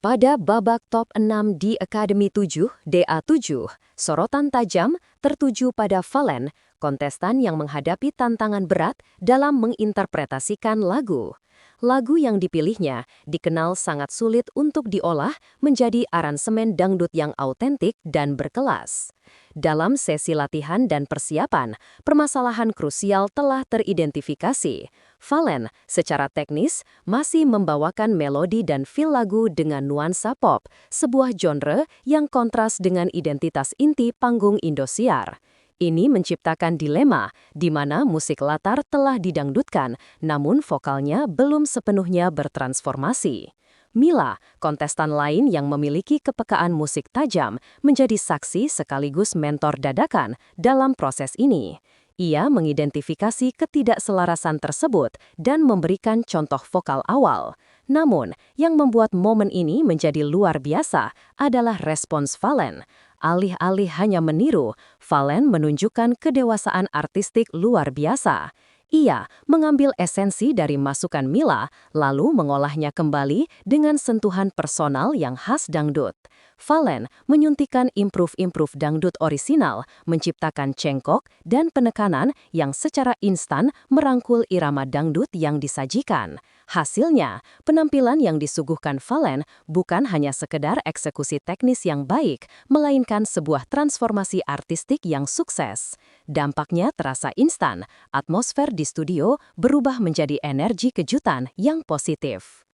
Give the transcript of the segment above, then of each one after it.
Pada babak top 6 di Akademi 7, DA7, sorotan tajam tertuju pada Valen, kontestan yang menghadapi tantangan berat dalam menginterpretasikan lagu. Lagu yang dipilihnya dikenal sangat sulit untuk diolah menjadi aransemen dangdut yang autentik dan berkelas. Dalam sesi latihan dan persiapan, permasalahan krusial telah teridentifikasi. Valen, secara teknis, masih membawakan melodi dan feel lagu dengan nuansa pop, sebuah genre yang kontras dengan identitas inti panggung Indosiar. Ini menciptakan dilema di mana musik latar telah didangdutkan, namun vokalnya belum sepenuhnya bertransformasi. Mila, kontestan lain yang memiliki kepekaan musik tajam, menjadi saksi sekaligus mentor dadakan dalam proses ini. Ia mengidentifikasi ketidakselarasan tersebut dan memberikan contoh vokal awal. Namun, yang membuat momen ini menjadi luar biasa adalah respons Valen. Alih-alih hanya meniru, Valen menunjukkan kedewasaan artistik luar biasa. Ia mengambil esensi dari masukan Mila, lalu mengolahnya kembali dengan sentuhan personal yang khas dangdut. Valen menyuntikkan improve-improve dangdut orisinal, menciptakan cengkok dan penekanan yang secara instan merangkul irama dangdut yang disajikan. Hasilnya, penampilan yang disuguhkan Valen bukan hanya sekedar eksekusi teknis yang baik, melainkan sebuah transformasi artistik yang sukses. Dampaknya terasa instan, atmosfer di studio berubah menjadi energi kejutan yang positif.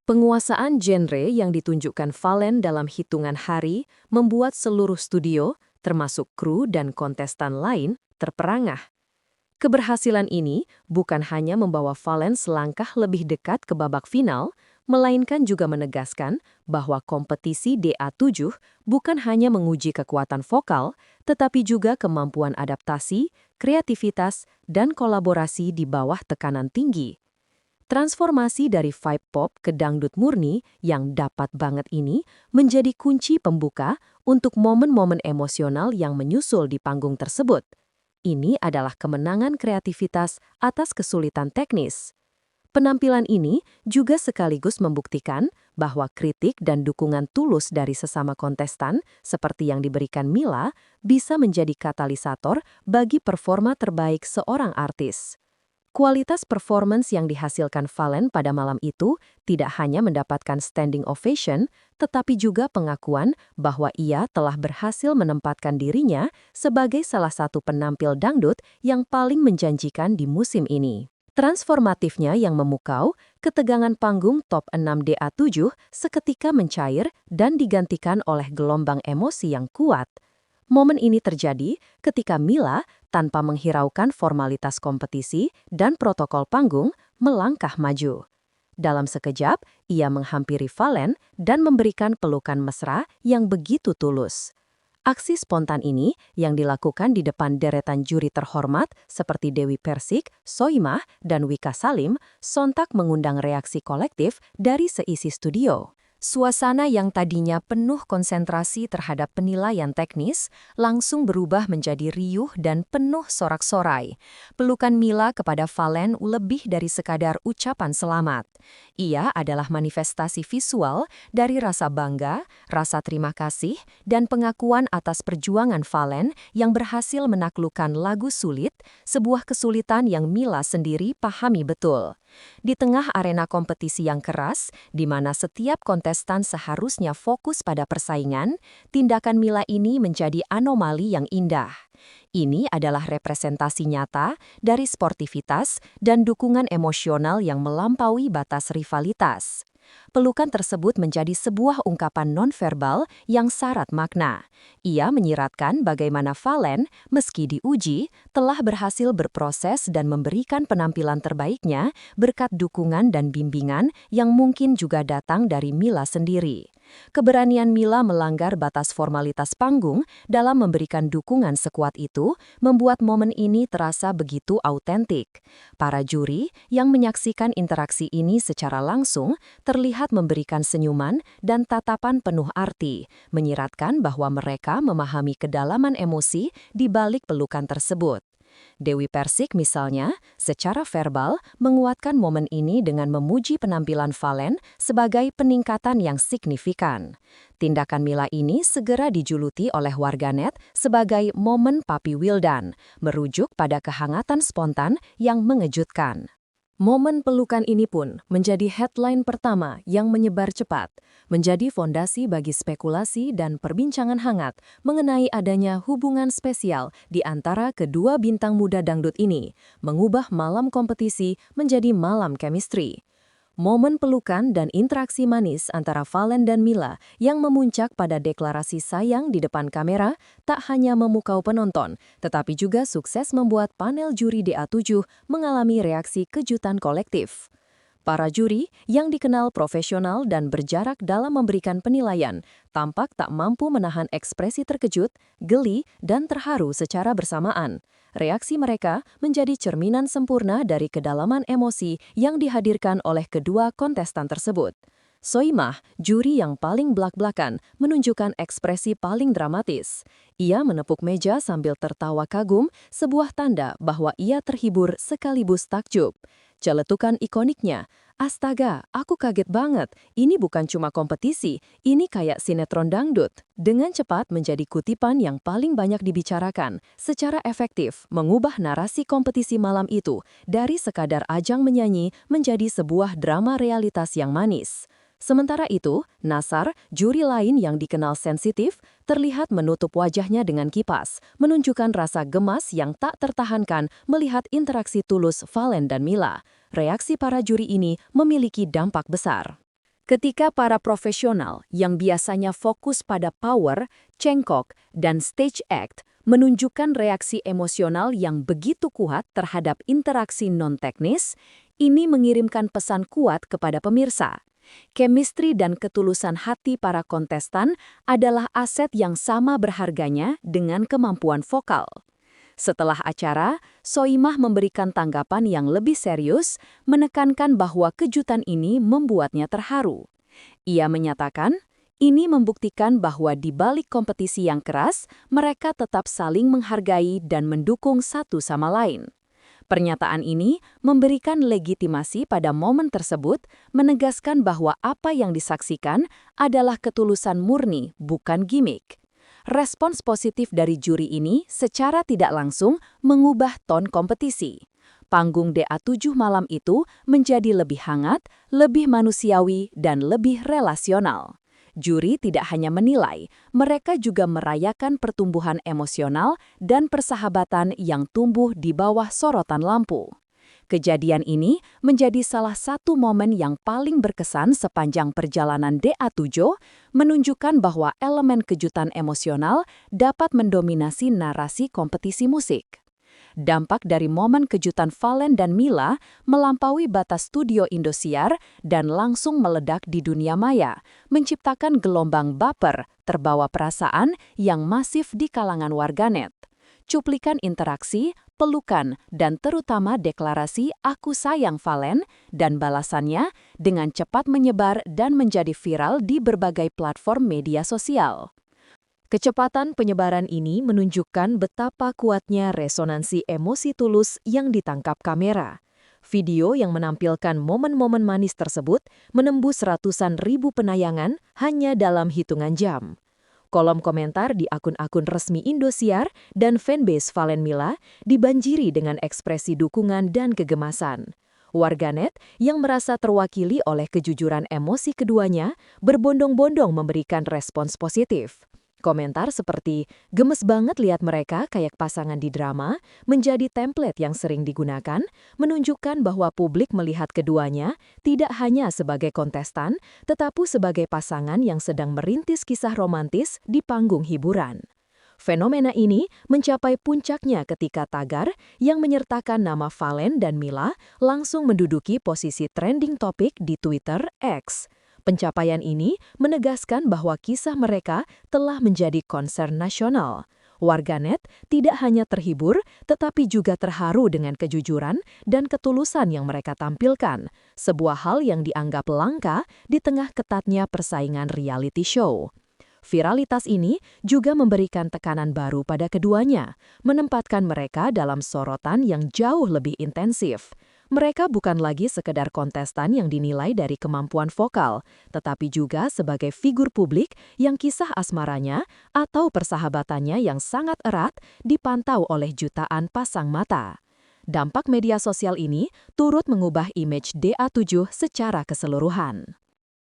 Penguasaan genre yang ditunjukkan Valen dalam hitungan hari membuat seluruh studio, termasuk kru dan kontestan lain, terperangah. Keberhasilan ini bukan hanya membawa Valen selangkah lebih dekat ke babak final, melainkan juga menegaskan bahwa kompetisi DA7 bukan hanya menguji kekuatan vokal, tetapi juga kemampuan adaptasi, kreativitas, dan kolaborasi di bawah tekanan tinggi. Transformasi dari vibe pop ke dangdut murni yang dapat banget ini menjadi kunci pembuka untuk momen-momen emosional yang menyusul di panggung tersebut. Ini adalah kemenangan kreativitas atas kesulitan teknis. Penampilan ini juga sekaligus membuktikan bahwa kritik dan dukungan tulus dari sesama kontestan, seperti yang diberikan Mila, bisa menjadi katalisator bagi performa terbaik seorang artis. Kualitas performance yang dihasilkan Valen pada malam itu tidak hanya mendapatkan standing ovation, tetapi juga pengakuan bahwa ia telah berhasil menempatkan dirinya sebagai salah satu penampil dangdut yang paling menjanjikan di musim ini. Transformatifnya yang memukau, ketegangan panggung top 6 DA7 seketika mencair dan digantikan oleh gelombang emosi yang kuat. Momen ini terjadi ketika Mila, tanpa menghiraukan formalitas kompetisi dan protokol panggung, melangkah maju. Dalam sekejap, ia menghampiri Valen dan memberikan pelukan mesra yang begitu tulus. Aksi spontan ini yang dilakukan di depan deretan juri terhormat seperti Dewi Persik, Soimah, dan Wika Salim sontak mengundang reaksi kolektif dari seisi studio. Suasana yang tadinya penuh konsentrasi terhadap penilaian teknis langsung berubah menjadi riuh dan penuh sorak-sorai. Pelukan Mila kepada Valen lebih dari sekadar ucapan selamat. Ia adalah manifestasi visual dari rasa bangga, rasa terima kasih, dan pengakuan atas perjuangan Valen yang berhasil menaklukkan lagu sulit, sebuah kesulitan yang Mila sendiri pahami betul. Di tengah arena kompetisi yang keras, di mana setiap kontestan seharusnya fokus pada persaingan, tindakan Mila ini menjadi anomali yang indah. Ini adalah representasi nyata dari sportivitas dan dukungan emosional yang melampaui batas rivalitas. Pelukan tersebut menjadi sebuah ungkapan nonverbal yang syarat makna. Ia menyiratkan bagaimana Valen, meski diuji, telah berhasil berproses dan memberikan penampilan terbaiknya berkat dukungan dan bimbingan yang mungkin juga datang dari Mila sendiri. Keberanian Mila melanggar batas formalitas panggung dalam memberikan dukungan sekuat itu membuat momen ini terasa begitu autentik. Para juri yang menyaksikan interaksi ini secara langsung terlihat memberikan senyuman dan tatapan penuh arti, menyiratkan bahwa mereka memahami kedalaman emosi di balik pelukan tersebut. Dewi Persik misalnya, secara verbal menguatkan momen ini dengan memuji penampilan Valen sebagai peningkatan yang signifikan. Tindakan Mila ini segera dijuluti oleh warganet sebagai momen Papi Wildan, merujuk pada kehangatan spontan yang mengejutkan. Momen pelukan ini pun menjadi headline pertama yang menyebar cepat, menjadi fondasi bagi spekulasi dan perbincangan hangat mengenai adanya hubungan spesial di antara kedua bintang muda dangdut ini, mengubah malam kompetisi menjadi malam chemistry. Momen pelukan dan interaksi manis antara Valen dan Mila yang memuncak pada deklarasi sayang di depan kamera tak hanya memukau penonton, tetapi juga sukses membuat panel juri DA7 mengalami reaksi kejutan kolektif. Para juri yang dikenal profesional dan berjarak dalam memberikan penilaian tampak tak mampu menahan ekspresi terkejut, geli, dan terharu secara bersamaan. Reaksi mereka menjadi cerminan sempurna dari kedalaman emosi yang dihadirkan oleh kedua kontestan tersebut. Soimah, juri yang paling blak-blakan, menunjukkan ekspresi paling dramatis. Ia menepuk meja sambil tertawa kagum, sebuah tanda bahwa ia terhibur sekaligus takjub. Celetukan ikoniknya, "Astaga, aku kaget banget, ini bukan cuma kompetisi, ini kayak sinetron dangdut." Dengan cepat menjadi kutipan yang paling banyak dibicarakan, secara efektif mengubah narasi kompetisi malam itu dari sekadar ajang menyanyi menjadi sebuah drama realitas yang manis. Sementara itu, Nasar, juri lain yang dikenal sensitif, terlihat menutup wajahnya dengan kipas, menunjukkan rasa gemas yang tak tertahankan melihat interaksi tulus Valen dan Mila. Reaksi para juri ini memiliki dampak besar. Ketika para profesional yang biasanya fokus pada power, cengkok, dan stage act menunjukkan reaksi emosional yang begitu kuat terhadap interaksi non-teknis, ini mengirimkan pesan kuat kepada pemirsa. Chemistry dan ketulusan hati para kontestan adalah aset yang sama berharganya dengan kemampuan vokal. Setelah acara, Soimah memberikan tanggapan yang lebih serius, menekankan bahwa kejutan ini membuatnya terharu. Ia menyatakan, ini membuktikan bahwa di balik kompetisi yang keras, mereka tetap saling menghargai dan mendukung satu sama lain. Pernyataan ini memberikan legitimasi pada momen tersebut, menegaskan bahwa apa yang disaksikan adalah ketulusan murni, bukan gimmick. Respons positif dari juri ini secara tidak langsung mengubah ton kompetisi. Panggung DA7 malam itu menjadi lebih hangat, lebih manusiawi, dan lebih relasional. Juri tidak hanya menilai, mereka juga merayakan pertumbuhan emosional dan persahabatan yang tumbuh di bawah sorotan lampu. Kejadian ini menjadi salah satu momen yang paling berkesan sepanjang perjalanan DA7, menunjukkan bahwa elemen kejutan emosional dapat mendominasi narasi kompetisi musik. Dampak dari momen kejutan Valen dan Mila melampaui batas studio Indosiar dan langsung meledak di dunia maya, menciptakan gelombang baper terbawa perasaan yang masif di kalangan warganet. Cuplikan interaksi, pelukan, dan terutama deklarasi "Aku sayang Valen" dan balasannya dengan cepat menyebar dan menjadi viral di berbagai platform media sosial. Kecepatan penyebaran ini menunjukkan betapa kuatnya resonansi emosi tulus yang ditangkap kamera. Video yang menampilkan momen-momen manis tersebut menembus ratusan ribu penayangan hanya dalam hitungan jam. Kolom komentar di akun-akun resmi Indosiar dan fanbase Valen Mila dibanjiri dengan ekspresi dukungan dan kegemasan. Warganet yang merasa terwakili oleh kejujuran emosi keduanya berbondong-bondong memberikan respons positif. Komentar seperti, "Gemes banget lihat mereka kayak pasangan di drama," menjadi template yang sering digunakan, menunjukkan bahwa publik melihat keduanya tidak hanya sebagai kontestan, tetapi sebagai pasangan yang sedang merintis kisah romantis di panggung hiburan. Fenomena ini mencapai puncaknya ketika tagar yang menyertakan nama Valen dan Mila langsung menduduki posisi trending topik di Twitter X. Pencapaian ini menegaskan bahwa kisah mereka telah menjadi konser nasional. Warganet tidak hanya terhibur, tetapi juga terharu dengan kejujuran dan ketulusan yang mereka tampilkan, sebuah hal yang dianggap langka di tengah ketatnya persaingan reality show. Viralitas ini juga memberikan tekanan baru pada keduanya, menempatkan mereka dalam sorotan yang jauh lebih intensif. Mereka bukan lagi sekedar kontestan yang dinilai dari kemampuan vokal, tetapi juga sebagai figur publik yang kisah asmaranya atau persahabatannya yang sangat erat dipantau oleh jutaan pasang mata. Dampak media sosial ini turut mengubah image DA7 secara keseluruhan.